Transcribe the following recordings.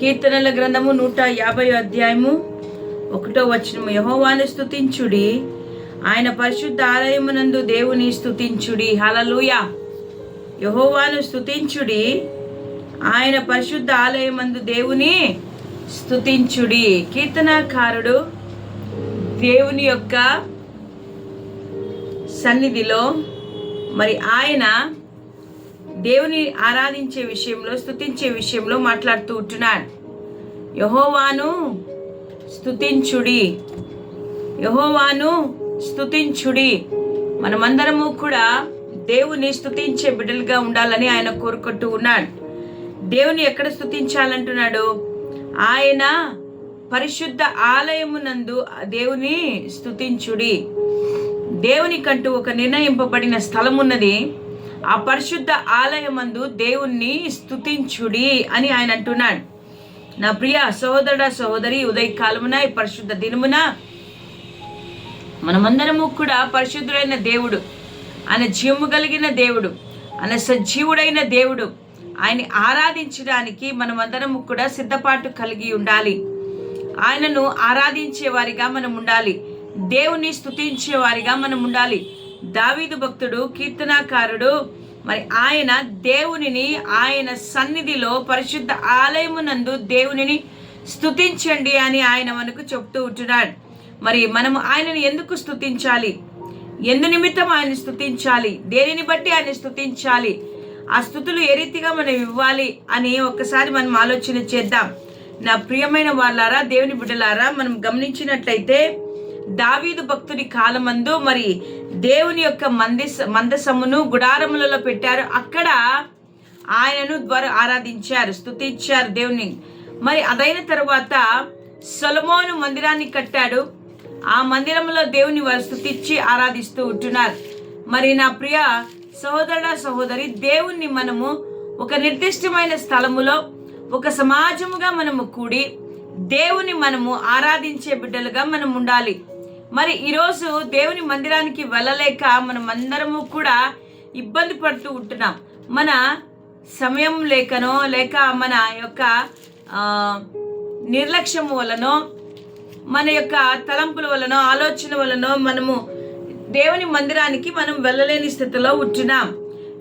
కీర్తనల గ్రంథము 150 అధ్యాయము 1వ వచనము. యెహోవాను స్తుతించుడి, ఆయన పరిశుద్ధ ఆలయమునందు దేవుని స్తుతించుడి. హల్లెలూయా. యెహోవాను స్తుతించుడి, ఆయన పరిశుద్ధ ఆలయమందు దేవుని స్తుతించుడి. కీర్తనకారుడు దేవుని యొక్క సన్నిధిలో మరి ఆయన దేవుని ఆరాధించే విషయంలో, స్తుతించే విషయంలో మాట్లాడుతూ ఉంటున్నాడు. యెహోవాను స్తుతించుడి, యెహోవాను స్తుతించుడి. మనమందరము కూడా దేవుని స్తుతించే బిడ్డలుగా ఉండాలని ఆయన కోరుకుంటూ ఉన్నాడు. దేవుని ఎక్కడ స్తుతించాలంటున్నాడు? ఆయన పరిశుద్ధ ఆలయమునందు దేవుని స్తుతించుడి. దేవునికంటూ ఒక నిర్ణయింపబడిన స్థలం ఉన్నది. ఆ పరిశుద్ధ ఆలయమందు దేవుణ్ణి స్తుతించుడి అని ఆయన అంటున్నాడు. నా ప్రియ సహోదరుడ సహోదరి, ఉదయకాలమున ఈ పరిశుద్ధ దినమున మనమందరము కూడా పరిశుద్ధుడైన దేవుడు, ఆయన జీవము కలిగిన దేవుడు, ఆయన సజీవుడైన దేవుడు, ఆయన్ని ఆరాధించడానికి మనమందరము కూడా సిద్ధపాటు కలిగి ఉండాలి. ఆయనను ఆరాధించే వారిగా మనం ఉండాలి, దేవుని స్తుతించే వారిగా మనం ఉండాలి. దావీదు భక్తుడు, కీర్తనాకారుడు మరి ఆయన దేవునిని, ఆయన సన్నిధిలో పరిశుద్ధ ఆలయమునందు దేవునిని స్తుతించండి అని ఆయన మనకు చెప్తూ ఉంటున్నాడు. మరి మనము ఆయనను ఎందుకు స్తుతించాలి? ఎందు నిమిత్తం ఆయన స్తుతించాలి? దేనిని బట్టి ఆయన స్తుతించాలి? ఆ స్తుతులు ఏ రీతిగా మనం ఇవ్వాలి అని ఒక్కసారి మనం ఆలోచన చేద్దాం. నా ప్రియమైన వాళ్ళారా, దేవుని బిడ్డలారా, మనం గమనించినట్లయితే దావీదు భక్తుడి కాలమందు మరి దేవుని యొక్క మందసమును గుడారములలో పెట్టారు. అక్కడ ఆయనను ద్వారా ఆరాధించారు, స్తుతించారు దేవుని. మరి అదైన తరువాత సొలొమోను మందిరాన్ని కట్టాడు. ఆ మందిరంలో దేవుని వారు స్తుతించి ఆరాధిస్తూ ఉంటున్నారు. మరి నా ప్రియ సహోదరుడ సహోదరి, దేవుణ్ణి మనము ఒక నిర్దిష్టమైన స్థలములో ఒక సమాజముగా మనము కూడి దేవుని మనము ఆరాధించే బిడ్డలుగా మనం ఉండాలి. మరి ఈరోజు దేవుని మందిరానికి వెళ్ళలేక మనం అందరము కూడా ఇబ్బంది పడుతూ ఉంటున్నాం. మన సమయం లేకనో, లేక మన యొక్క నిర్లక్ష్యము వలనో, మన యొక్క తలంపుల వలనో, ఆలోచన వలనో మనము దేవుని మందిరానికి మనం వెళ్ళలేని స్థితిలో ఉంటున్నాం.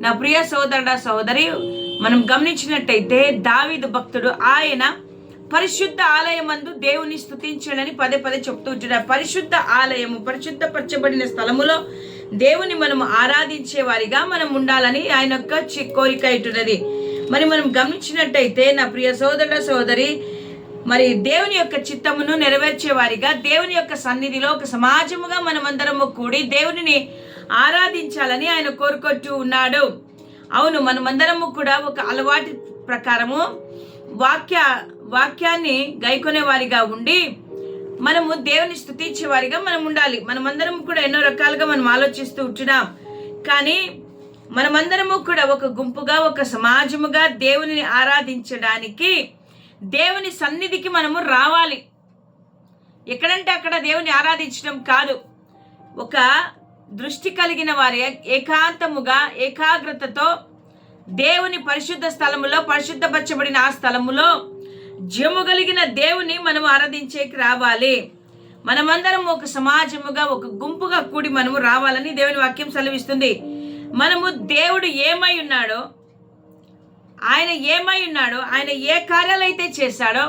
నా ప్రియ సోదరుడ సహోదరి, మనం గమనించినట్టయితే దావీదు భక్తుడు ఆయన పరిశుద్ధ ఆలయమందు దేవుని స్తుతించడని పదే పదే చెప్తూ ఉంటున్నారు. పరిశుద్ధ ఆలయము, పరిశుద్ధపరచబడిన స్థలములో దేవుని మనము ఆరాధించే వారిగా మనం ఉండాలని ఆయన యొక్క కోరిక ఇటున్నది. మరి మనం గమనించినట్టయితే నా ప్రియ సోదరుడ సోదరి, మరి దేవుని యొక్క చిత్తమును నెరవేర్చే వారిగా దేవుని యొక్క సన్నిధిలో ఒక సమాజముగా మనమందరము కూడి దేవునిని ఆరాధించాలని ఆయన కోరుకుంటూ ఉన్నాడు. అవును, మనమందరము కూడా ఒక అలవాటు ప్రకారము వాక్యాన్ని గైకొనే వారిగా ఉండి మనము దేవుని స్తుతించే వారిగా మనం ఉండాలి. మనమందరం కూడా ఎన్నో రకాలుగా మనం ఆలోచిస్తూ ఉంటున్నాం. కానీ మనమందరము కూడా ఒక గుంపుగా, ఒక సమాజముగా దేవుని ఆరాధించడానికి దేవుని సన్నిధికి మనము రావాలి. ఎక్కడంటే అక్కడ దేవుని ఆరాధించడం కాదు. ఒక దృష్టి కలిగిన వారి ఏకాంతముగా, ఏకాగ్రతతో దేవుని పరిశుద్ధ స్థలములో, పరిశుద్ధపరచబడిన ఆ స్థలములో జీవము కలిగిన దేవుని మనం ఆరాధించేకి రావాలి. మనమందరం ఒక సమాజముగా, ఒక గుంపుగా కూడి మనము రావాలని దేవుని వాక్యం సెలవిస్తుంది. మనము దేవుడు ఏమై ఉన్నాడో, ఆయన ఏమై ఉన్నాడో, ఆయన ఏ కార్యాలు అయితే చేశాడో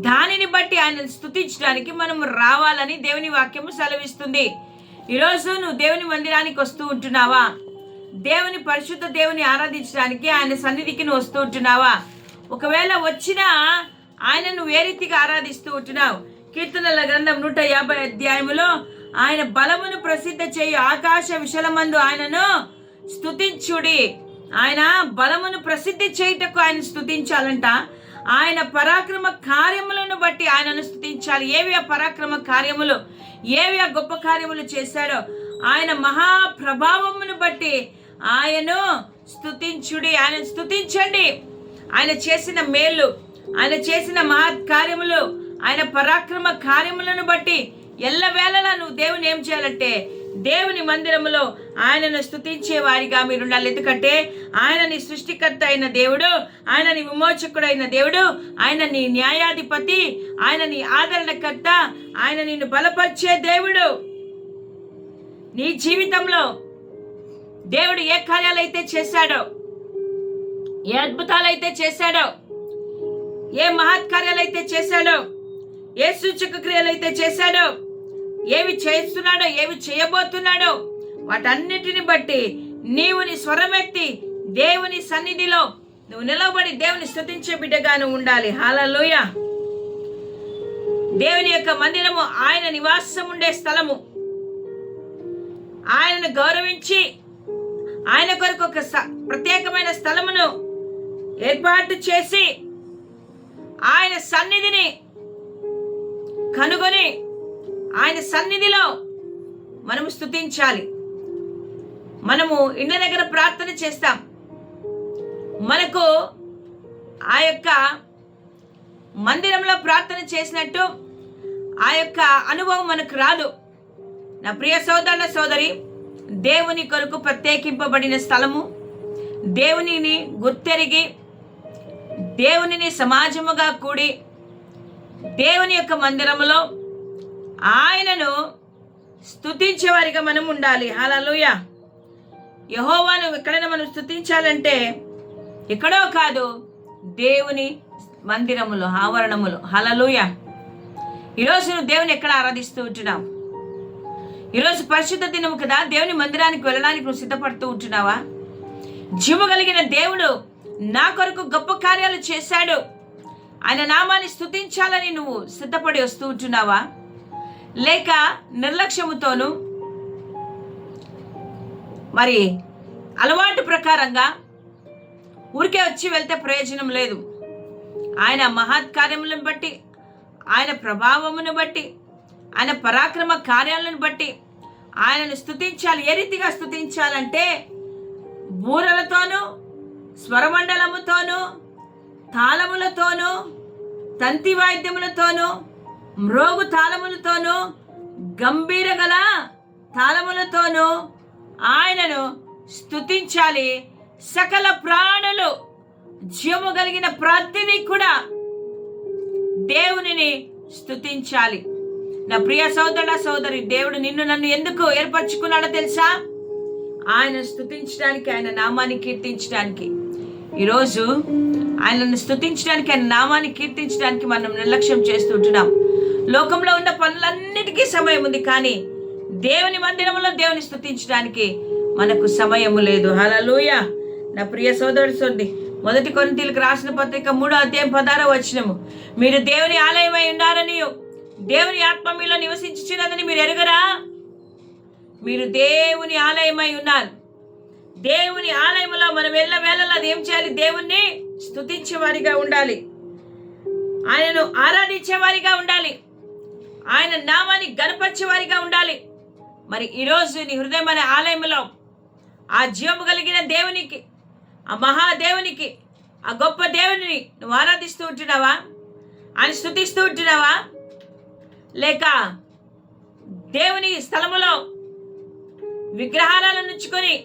దానిని బట్టి ఆయన స్తుతించడానికి మనము రావాలని దేవుని వాక్యము సెలవిస్తుంది. ఈరోజు నువ్వు దేవుని మందిరానికి వస్తూ ఉంటున్నావా? దేవుని పరిశుద్ధ దేవుని ఆరాధించడానికి ఆయన సన్నిధికి నువ్వు వస్తూ ఉంటున్నావా? ఒకవేళ వచ్చినా ఆయన నువ్వు ఏ రీతిగా ఆరాధిస్తూ ఉంటున్నావు? కీర్తనల గ్రంథం 150 అధ్యాయములో ఆయన బలమును ప్రసిద్ధ చేయు ఆకాశ విశాలమందు ఆయనను స్తుతించుడి. ఆయన బలమును ప్రసిద్ధి చేయుటకు ఆయన స్తుతించాలంట. ఆయన పరాక్రమ కార్యములను బట్టి ఆయనను స్తుతించాలి. ఏవి ఆ పరాక్రమ కార్యములు, ఏవి ఆ గొప్ప కార్యములు చేశాడో ఆయన మహాప్రభావమును బట్టి ఆయనను స్తుతించుడి. ఆయన స్తుతించండి. ఆయన చేసిన మేలు, ఆయన చేసిన మహత్ కార్యములు, ఆయన పరాక్రమ కార్యములను బట్టి ఎల్లవేళలా నువ్వు దేవుని ఏం చేయాలంటే దేవుని మందిరములో ఆయనను స్తుతించే వారిగా మీరు ఉండాలి. ఎందుకంటే ఆయన నీ సృష్టికర్త అయిన దేవుడు, ఆయన నీ విమోచకుడైన దేవుడు, ఆయన నీ న్యాయాధిపతి, ఆయన నీ ఆదరణకర్త, ఆయన నిన్ను బలపరిచే దేవుడు. నీ జీవితంలో దేవుడు ఏ కార్యాలైతే చేశాడో, ఏ అద్భుతాలైతే చేశాడో, ఏ మహత్కార్యాలైతే చేశాడో, ఏ సూచక క్రియలైతే చేశాడో, ఏవి చేస్తున్నాడో, ఏవి చేయబోతున్నాడో, వాటన్నిటిని బట్టి నీవు నీ స్వరమెత్తి దేవుని సన్నిధిలో నువ్వు నిలబడి దేవుని స్తుతించే బిడ్డగా నువ్వు ఉండాలి. హల్లెలూయా. దేవుని యొక్క మందిరము ఆయన నివాసం ఉండే స్థలము. ఆయనను గౌరవించి ఆయన కొరకు ఒక ప్రత్యేకమైన స్థలమును ఏర్పాటు చేసి ఆయన సన్నిధిని కనుగొని ఆయన సన్నిధిలో మనము స్తుతించాలి. మనము ఇంటి దగ్గర ప్రార్థన చేస్తాం, మనకు ఆ యొక్క మందిరంలో ప్రార్థన చేసినట్టు ఆ యొక్క అనుభవం మనకు రాదు. నా ప్రియ సోదరుల సోదరి, దేవుని కొరకు ప్రత్యేకింపబడిన స్థలము, దేవునిని గుర్తెరిగి దేవునిని సమాజముగా కూడి దేవుని యొక్క మందిరములో ఆయనను స్తుతించేవారిగా మనం ఉండాలి. హల్లెలూయా. యెహోవాను ఎక్కడైనా మనం స్తుతించాలంటే ఎక్కడో కాదు, దేవుని మందిరములో, ఆవరణములో. హల్లెలూయా. ఈరోజు నువ్వు దేవుని ఎక్కడ ఆరాధిస్తూ ఉంటున్నావు? ఈరోజు పరిశుద్ధ దినము కదా, దేవుని మందిరానికి వెళ్ళడానికి నువ్వు సిద్ధపడుతూ ఉంటున్నావా? జీవము కలిగిన దేవుడు నా కొరకు గొప్ప కార్యాలు చేశాడు, ఆయన నామాన్ని స్తుతించాలని నువ్వు సిద్ధపడి వస్తూ ఉంటున్నావా? లేక నిర్లక్ష్యముతోనూ మరి అలవాటు ప్రకారంగా ఊరికే వచ్చి వెళ్తే ప్రయోజనం లేదు. ఆయన మహత్కార్యములను బట్టి, ఆయన ప్రభావమును బట్టి, ఆయన పరాక్రమ కార్యాలను బట్టి ఆయనను స్తుతించాలి. ఏ రీతిగా స్తుతించాలంటే బూరలతోనూ, స్వరమండలముతోనూ, తాళములతోనూ, తంతి వాయిద్యములతోనూ, మ్రోగు తాళములతోనూ, గంభీర గల తాళములతోనూ ఆయనను స్తుతించాలి. సకల ప్రాణులు, జీవము కలిగిన ప్రతిదీ కూడా దేవునిని స్తుతించాలి. నా ప్రియ సోదరుడ సోదరి, దేవుడు నిన్ను నన్ను ఎందుకు ఏర్పరచుకున్నాడో తెలుసా? ఆయన స్తుతించడానికి, ఆయన నామాన్ని కీర్తించడానికి. ఈరోజు ఆయనను స్తుతించడానికి, ఆయన నామాన్ని కీర్తించడానికి మనం నిర్లక్ష్యం చేస్తుంటున్నాం. లోకంలో ఉన్న పనులన్నిటికీ సమయం ఉంది, కానీ దేవుని మందిరంలో దేవుని స్తుతించడానికి మనకు సమయము లేదు. హల్లెలూయా. నా ప్రియ సోదరుడు సోదరి, 1 కొరింథీయులకు రాసిన పత్రిక 3:16 మీరు దేవుని ఆలయమై ఉన్నారని, దేవుని ఆత్మ మీలో నివసించుచున్నదని మీరు ఎరుగరా? మీరు దేవుని ఆలయమై ఉన్నారు. దేవుని ఆలయంలో మనం ఎల్లవేళలా ఏం చేయాలి? దేవుణ్ణి స్తుతించేవారిగా ఉండాలి, ఆయనను ఆరాధించేవారిగా ఉండాలి, ఆయన నామాన్ని గణపరిచేవారిగా ఉండాలి. మరి ఈరోజు నీ హృదయం అనే ఆలయంలో ఆ జీవము కలిగిన దేవునికి, ఆ మహాదేవునికి, ఆ గొప్ప దేవుని నువ్వు ఆరాధిస్తూ ఉంటున్నావా? ఆయన స్తుతిస్తూ ఉంటున్నావా? లేక దేవుని స్థలములో విగ్రహాలను ఉంచుకొని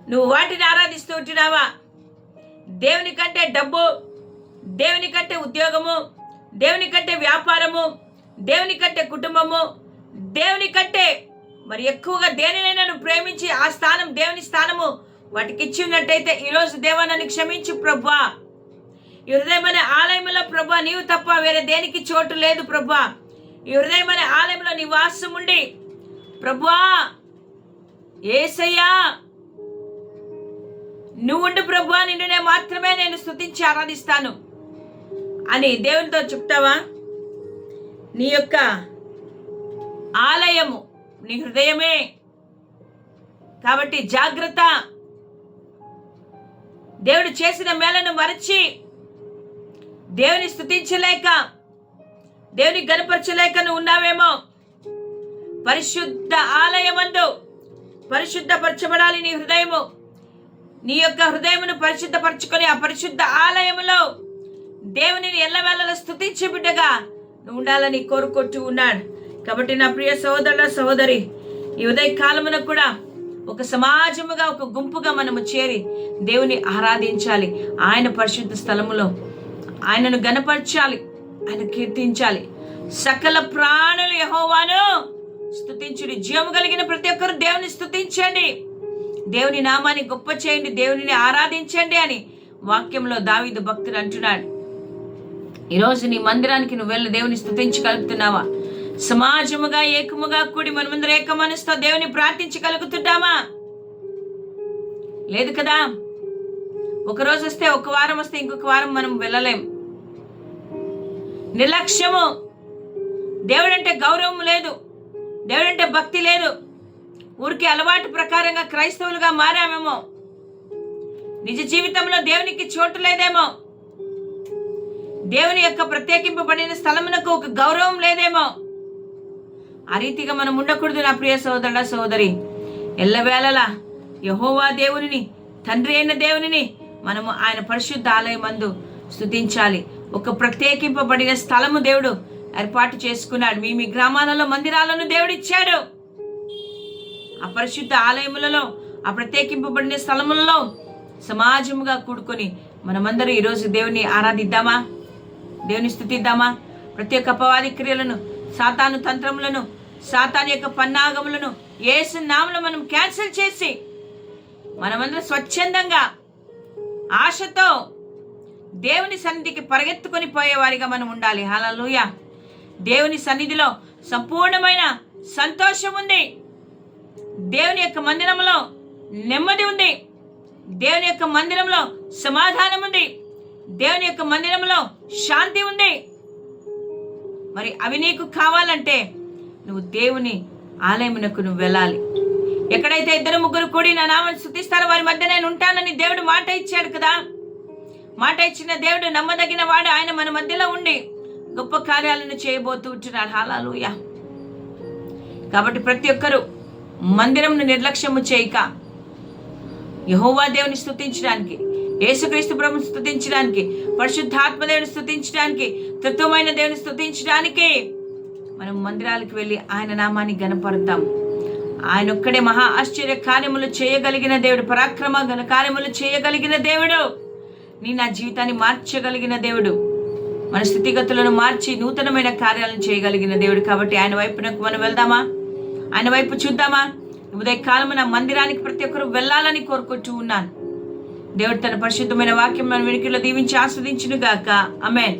నువ్వు వాటిని ఆరాధిస్తూ ఉంటున్నావా? దేవుని కంటే డబ్బు, దేవుని కంటే ఉద్యోగము, దేవుని కంటే వ్యాపారము, దేవుని కంటే కుటుంబము, దేవుని కంటే మరి ఎక్కువగా దేనినైనా నువ్వు ప్రేమించి ఆ స్థానం, దేవుని స్థానము వాటికి ఇచ్చి ఉన్నట్టయితే ఈరోజు దేవా నన్ను క్షమించు ప్రభువా. ఈ హృదయమనే ఆలయంలో ప్రభువా నీవు తప్ప వేరే దేనికి చోటు లేదు ప్రభువా. ఈ హృదయమనే ఆలయంలో నీ వాసం ఉండి ప్రభువా, యేసయ్యా నువ్వు ఉండు ప్రభువా, నిన్నునే మాత్రమే నేను స్తుతించి ఆరాధిస్తాను అని దేవునితో చెప్తావా? నీ యొక్క ఆలయము నీ హృదయమే. కాబట్టి జాగ్రత్త. దేవుడు చేసిన మేలను మరచి దేవుని స్తుతించలేక, దేవుని గణపరచలేక నువ్వు ఉన్నావేమో. పరిశుద్ధ ఆలయమందు పరిశుద్ధపరచబడాలి నీ హృదయము. నీ యొక్క హృదయమును పరిశుద్ధపరచుకొని ఆ పరిశుద్ధ ఆలయములో దేవునిని ఎల్లవేళలా స్తుతించే బిడ్డగా నువ్వు ఉండాలని కోరుకుంటూ ఉన్నాడు. కాబట్టి నా ప్రియ సహోదరుల సహోదరి, ఈ ఉదయ కాలమున కూడా ఒక సమాజముగా, ఒక గుంపుగా మనము చేరి దేవుని ఆరాధించాలి. ఆయన పరిశుద్ధ స్థలములో ఆయనను గణపరచాలి, ఆయన కీర్తించాలి. సకల ప్రాణులు యెహోవాను స్తుతించుడి. జీవము కలిగిన ప్రతి ఒక్కరు దేవుని స్తుతించండి, దేవుని నామాన్ని గొప్ప చేయండి, దేవుని ఆరాధించండి అని వాక్యంలో దావీదు భక్తుడు అంటున్నాడు. ఈరోజు నీ మందిరానికి నువ్వు వెళ్ళి దేవుని స్తుతించగలుగుతున్నావా? సమాజముగా ఏకముగా కూడి మనమందరం ఏక మనసుతో దేవుని ప్రార్థించగలుగుతున్నామా? లేదు కదా. ఒక రోజు వస్తే, ఒక వారం వస్తే, ఇంకొక వారం మనం వెళ్ళలేం. నిర్లక్ష్యము. దేవుడంటే గౌరవం లేదు, దేవుడంటే భక్తి లేదు. ఊరికి అలవాటు ప్రకారంగా క్రైస్తవులుగా మారామేమో. నిజ జీవితంలో దేవునికి చోటు లేదేమో. దేవుని యొక్క ప్రత్యేకింపబడిన స్థలమునకు ఒక గౌరవం లేదేమో. ఆ రీతిగా మనం ఉండకూడదు నా ప్రియ సోదరుడ సోదరి. ఎల్లవేళలా యెహోవా దేవునిని, తండ్రి అయిన దేవునిని మనము ఆయన పరిశుద్ధ ఆలయమందు స్తుతించాలి. ఒక ప్రత్యేకింపబడిన స్థలము దేవుడు ఏర్పాటు చేసుకున్నాడు. మీ గ్రామాలలో మందిరాలను దేవుడు ఇచ్చాడు. ఆ పరిశుద్ధ ఆలయములలో, ఆ ప్రత్యేకింపబడిన స్థలములలో సమాజముగా కూడుకొని మనమందరం ఈరోజు దేవుని ఆరాధిద్దామా, దేవుని స్తుతిద్దామా? ప్రతి ఒక్క అపవాది క్రియలను, సాతాను తంత్రములను, సాతాను యొక్క పన్నాగములను యేసు నామములో మనం క్యాన్సిల్ చేసి మనమందరం స్వచ్ఛందంగా ఆశతో దేవుని సన్నిధికి పరిగెత్తుకొని పోయేవారిగా మనం ఉండాలి. హల్లెలూయా. దేవుని సన్నిధిలో సంపూర్ణమైన సంతోషం ఉంది. దేవుని యొక్క మందిరంలో నెమ్మది ఉంది. దేవుని యొక్క మందిరంలో సమాధానం ఉంది. దేవుని యొక్క మందిరంలో శాంతి ఉంది. మరి అవి నీకు కావాలంటే నువ్వు దేవుని ఆలయమునకు నువ్వు వెళ్ళాలి. ఎక్కడైతే 2-3 కూడి నా నామమును స్తుతిస్తారో వారి మధ్య నేను ఉంటానని దేవుడు మాట ఇచ్చాడు కదా. మాట ఇచ్చిన దేవుడు నమ్మదగిన వాడు. ఆయన మన మధ్యలో ఉండి గొప్ప కార్యాలను చేయబోతూ ఉంటున్నాడు. హల్లెలూయా. కాబట్టి ప్రతి ఒక్కరూ మందిరంను నిర్లక్ష్యము చేయక యెహోవా దేవుని స్తుతించడానికి, యేసుక్రీస్తు ప్రభువుని స్తుతించడానికి, పరిశుద్ధాత్మ దేవుని స్తుతించడానికి, తత్వమైన దేవుని స్తుతించడానికి మనం మందిరాలకు వెళ్ళి ఆయన నామాన్ని గణపడతాం. ఆయన ఒక్కడే మహా ఆశ్చర్య కార్యములు చేయగలిగిన దేవుడు, పరాక్రమ ఘన కార్యములు చేయగలిగిన దేవుడు, నా జీవితాన్ని మార్చగలిగిన దేవుడు, మన స్థితిగతులను మార్చి నూతనమైన కార్యాలను చేయగలిగిన దేవుడు. కాబట్టి ఆయన వైపునకు మనం వెళ్దామా? ఆయన వైపు చూద్దామా? ఉదయ కాలమున మందిరానికి ప్రతి ఒక్కరు వెళ్ళాలని కోరుకుంటూ ఉన్నాను. దేవుడు తన పరిశుద్ధమైన వాక్యం మన వెనుకలో దీవించి ఆస్వాదించును గాక. ఆమేన్.